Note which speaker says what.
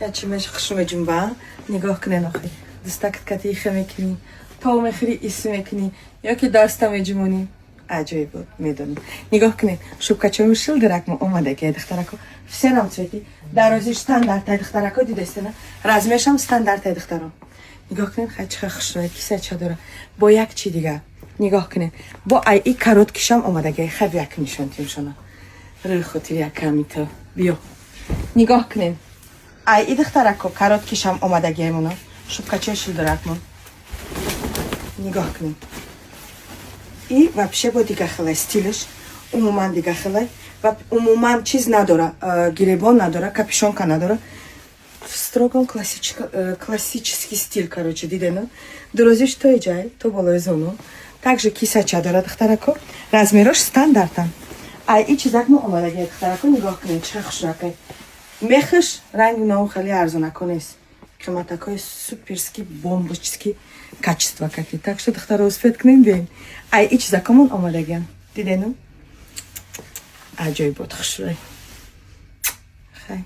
Speaker 1: یا چی میشه خشم جنبا نگاه کنین آخه دستک کتی خمیکنی پاو میخری ایسی میکنی یا که دستم اجمونی عجیب بود میدونی نگاه کنین شوکاچوی شل درک ما اومده که دخترکو всем цвети дарозиш стандарт дختарако дидестена размешам стандарт дختарам нигоҳ кунед хачха хушрой киса чадора бо як чи дига нигоҳ кунед бо ай и короткишам омадаги хаб як нишонтим шона рӯи хотир яками то биё нигоҳ кунед ай и дختарако короткишам омадагиемуна шубкачои шилдуракмон нигоҳ кунед и вообще бо дига хелай стилиш умуман дига хелай ва умуман чиз надора гиребон надора капюшонка надора строго классический стиль короче дидена дурозиш то ҷай то болои зону также кисача дора духтарако размерош стандартан ай и чизак мо омадаги духтарако нигоҳ кунед ча хушракай мехиш ранги нау хели арзонако нест қиматакои суперски бомбочки качества какие так что духтара успед кунем бием ай и чизакомон омадагиам дидену عجیب بود خشوی خیلی